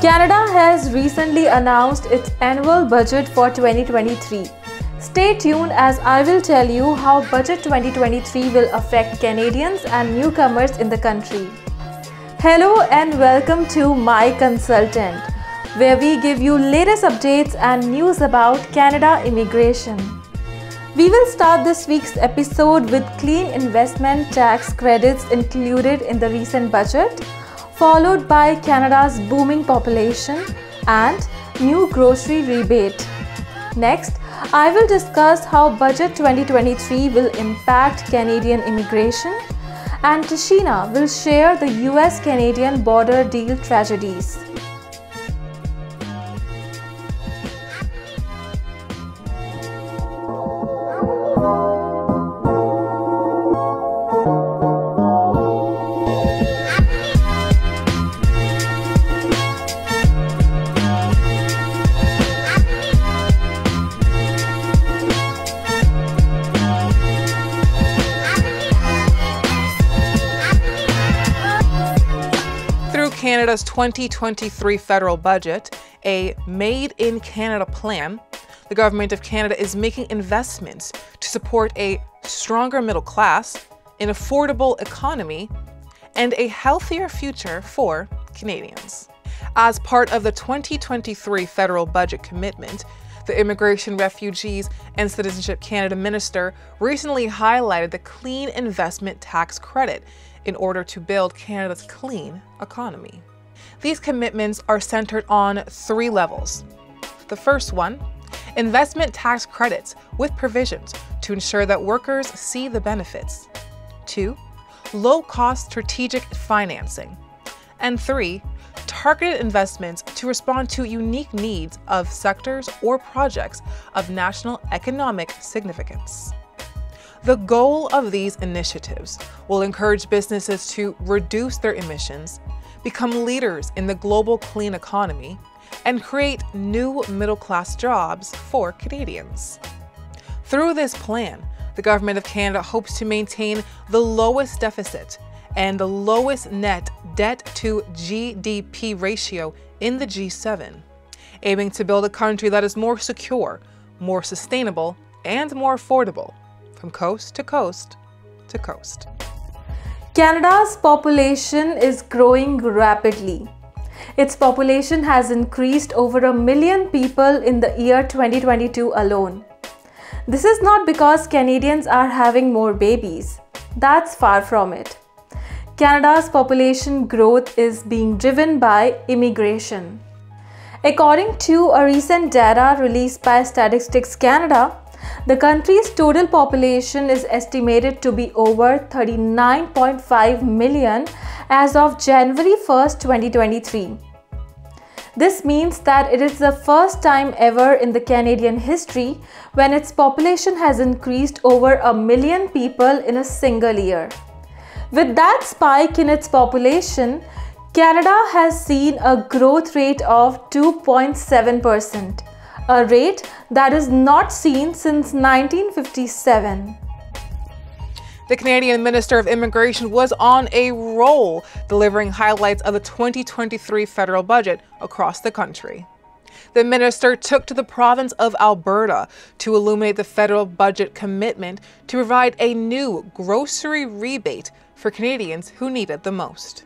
Canada has recently announced its annual budget for 2023. Stay tuned as I will tell you how Budget 2023 will affect Canadians and newcomers in the country. Hello and welcome to My Consultant, where we give you latest updates and news about Canada immigration. We will start this week's episode with clean investment tax credits included in the recent budget, followed by Canada's booming population and new grocery rebate. Next, I will discuss how Budget 2023 will impact Canadian immigration, and Tashina will share the US-Canadian border deal tragedies. Canada's 2023 federal budget, a Made in Canada plan, the Government of Canada is making investments to support a stronger middle class, an affordable economy, and a healthier future for Canadians. As part of the 2023 federal budget commitment, the Immigration, Refugees, and Citizenship Canada Minister recently highlighted the Clean Investment Tax Credit in order to build Canada's clean economy. These commitments are centered on three levels. The first one, investment tax credits with provisions to ensure that workers see the benefits. 2, low-cost strategic financing. And 3, targeted investments to respond to unique needs of sectors or projects of national economic significance. The goal of these initiatives will encourage businesses to reduce their emissions, become leaders in the global clean economy, and create new middle-class jobs for Canadians. Through this plan, the Government of Canada hopes to maintain the lowest deficit and the lowest net debt to GDP ratio in the G7, aiming to build a country that is more secure, more sustainable, and more affordable, from coast to coast to coast. Canada's population is growing rapidly. Its population has increased over 1 million people in the year 2022 alone. This is not because Canadians are having more babies. That's far from it. Canada's population growth is being driven by immigration. According to a recent data released by Statistics Canada, the country's total population is estimated to be over 39.5 million as of January 1, 2023. This means that it is the first time ever in the Canadian history when its population has increased over 1 million people in a single year. With that spike in its population, Canada has seen a growth rate of 2.7%. a rate that is not seen since 1957. The Canadian Minister of Immigration was on a roll, delivering highlights of the 2023 federal budget across the country. The minister took to the province of Alberta to illuminate the federal budget commitment to provide a new grocery rebate for Canadians who need it the most.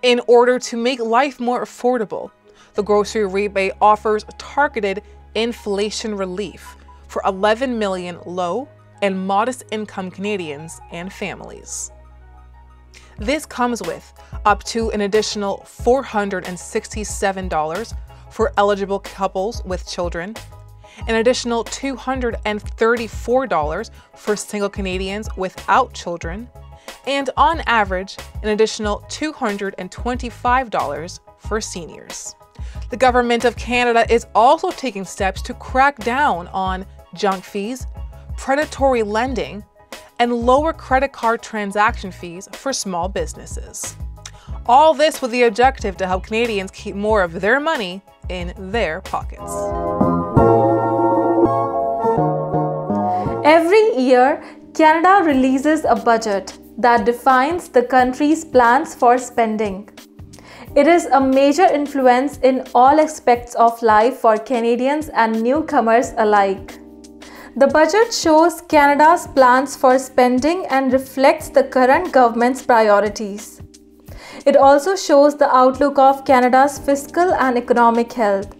In order to make life more affordable, the grocery rebate offers targeted inflation relief for 11 million low and modest income Canadians and families. This comes with up to an additional $467 for eligible couples with children, an additional $234 for single Canadians without children, and on average, an additional $225 for seniors. The Government of Canada is also taking steps to crack down on junk fees, predatory lending, and lower credit card transaction fees for small businesses. All this with the objective to help Canadians keep more of their money in their pockets. Every year, Canada releases a budget that defines the country's plans for spending. It is a major influence in all aspects of life for Canadians and newcomers alike. The budget shows Canada's plans for spending and reflects the current government's priorities. It also shows the outlook of Canada's fiscal and economic health.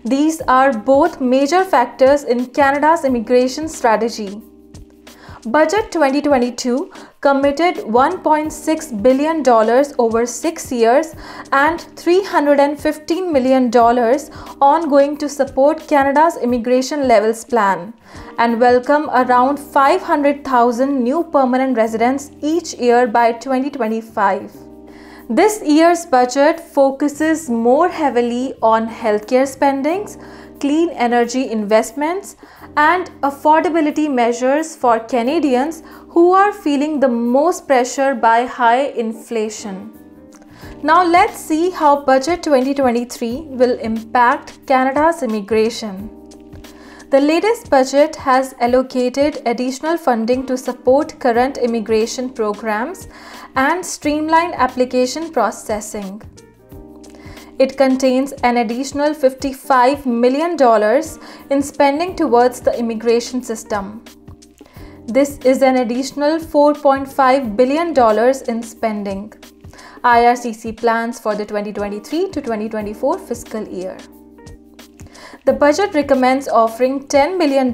These are both major factors in Canada's immigration strategy. Budget 2022 committed $1.6 billion over 6 years and $315 million ongoing to support Canada's immigration levels plan and welcome around 500,000 new permanent residents each year by 2025. This year's budget focuses more heavily on healthcare spendings, clean energy investments, and affordability measures for Canadians who are feeling the most pressure by high inflation. Now let's see how Budget 2023 will impact Canada's immigration. The latest budget has allocated additional funding to support current immigration programs and streamline application processing. It contains an additional $55 million in spending towards the immigration system. This is an additional $4.5 billion in spending. IRCC plans for the 2023 to 2024 fiscal year. The budget recommends offering $10 million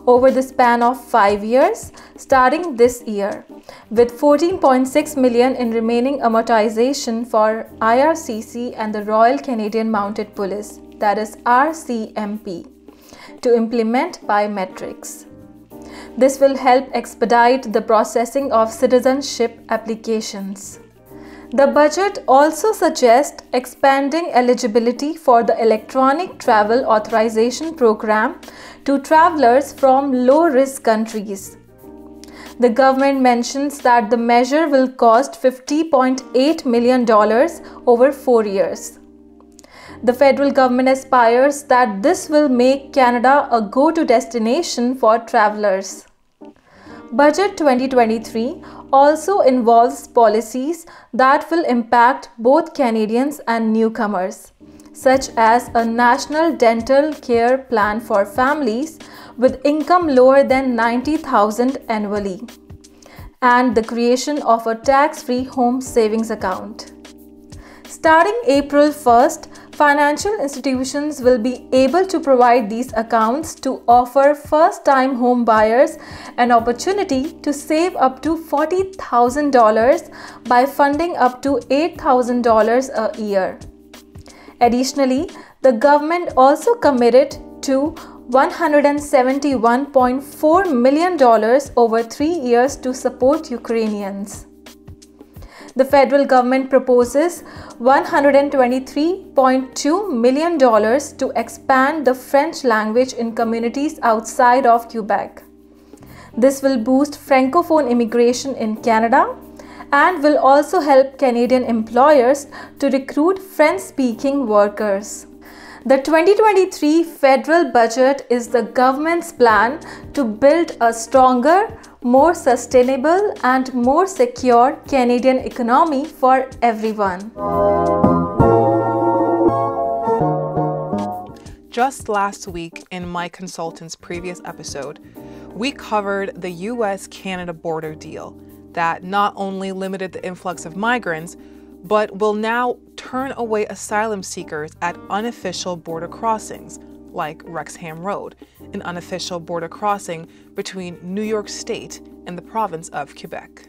over the span of 5 years, starting this year, with $14.6 million in remaining amortization for IRCC and the Royal Canadian Mounted Police, that is RCMP, to implement biometrics. This will help expedite the processing of citizenship applications. The budget also suggests expanding eligibility for the Electronic Travel Authorization Program to travelers from low-risk countries. The government mentions that the measure will cost $50.8 million over 4 years. The federal government aspires that this will make Canada a go-to destination for travelers. Budget 2023 also involves policies that will impact both Canadians and newcomers, such as a national dental care plan for families with income lower than $90,000 annually, and the creation of a tax-free home savings account. Starting April 1st, financial institutions will be able to provide these accounts to offer first-time home buyers an opportunity to save up to $40,000 by funding up to $8,000 a year. Additionally, the government also committed to $171.4 million over 3 years to support Ukrainians. The federal government proposes $123.2 million to expand the French language in communities outside of Quebec. This will boost Francophone immigration in Canada and will also help Canadian employers to recruit French-speaking workers. The 2023 federal budget is the government's plan to build a stronger, more sustainable and more secure Canadian economy for everyone. Just last week in My Consultant's previous episode, we covered the US-Canada border deal that not only limited the influx of migrants, but will now turn away asylum seekers at unofficial border crossings, like Wrexham Road, an unofficial border crossing between New York State and the province of Quebec.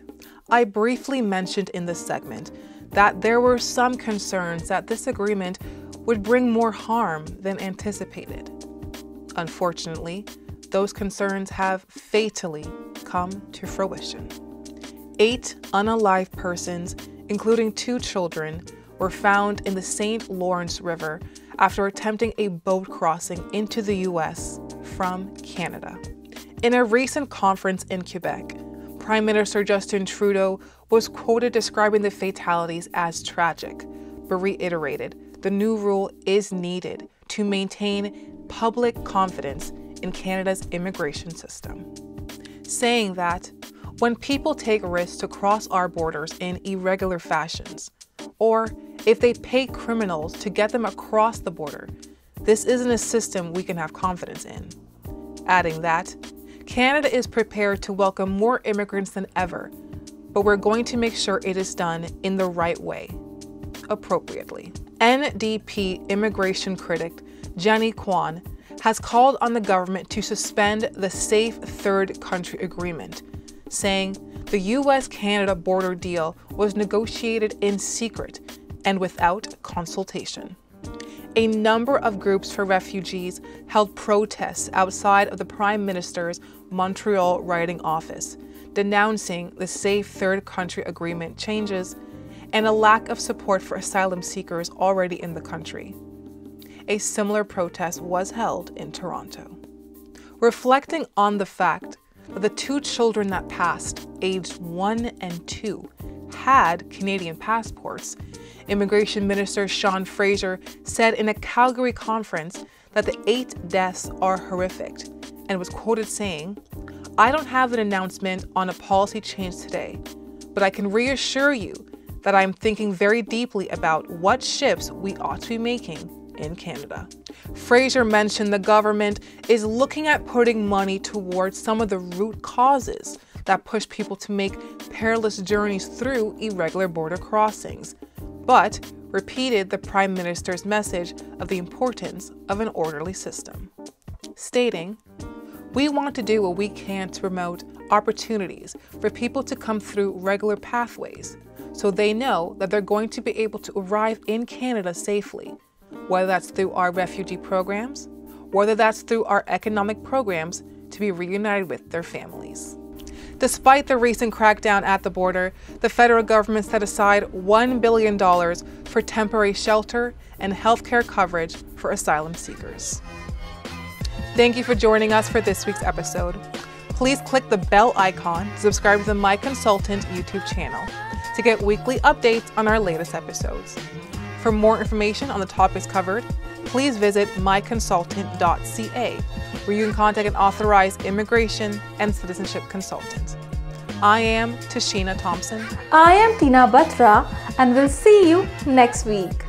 I briefly mentioned in this segment that there were some concerns that this agreement would bring more harm than anticipated. Unfortunately, those concerns have fatally come to fruition. 8 unalive persons, including 2 children, were found in the St. Lawrence River after attempting a boat crossing into the US from Canada. In a recent conference in Quebec, Prime Minister Justin Trudeau was quoted describing the fatalities as tragic, but reiterated the new rule is needed to maintain public confidence in Canada's immigration system, saying that when people take risks to cross our borders in irregular fashions, or if they pay criminals to get them across the border, this isn't a system we can have confidence in. Adding that, Canada is prepared to welcome more immigrants than ever, but we're going to make sure it is done in the right way, appropriately. NDP immigration critic Jenny Kwan has called on the government to suspend the Safe Third Country Agreement, saying the US-Canada border deal was negotiated in secret and without consultation. A number of groups for refugees held protests outside of the Prime Minister's Montreal writing office, denouncing the Safe Third Country Agreement changes and a lack of support for asylum seekers already in the country. A similar protest was held in Toronto. Reflecting on the fact that the two children that passed, aged 1 and 2, had Canadian passports, Immigration Minister Sean Fraser said in a Calgary conference that the 8 deaths are horrific and was quoted saying, "I don't have an announcement on a policy change today, but I can reassure you that I'm thinking very deeply about what shifts we ought to be making in Canada." Fraser mentioned the government is looking at putting money towards some of the root causes that push people to make perilous journeys through irregular border crossings, but repeated the Prime Minister's message of the importance of an orderly system, stating, "We want to do what we can to promote opportunities for people to come through regular pathways so they know that they're going to be able to arrive in Canada safely, whether that's through our refugee programs, whether that's through our economic programs to be reunited with their families." Despite the recent crackdown at the border, the federal government set aside $1 billion for temporary shelter and healthcare coverage for asylum seekers. Thank you for joining us for this week's episode. Please click the bell icon to subscribe to the My Consultant YouTube channel to get weekly updates on our latest episodes. For more information on the topics covered, please visit MyConsultant.ca, where you can contact an authorized immigration and citizenship consultant. I am Tashina Thompson. I am Tina Batra, and we'll see you next week.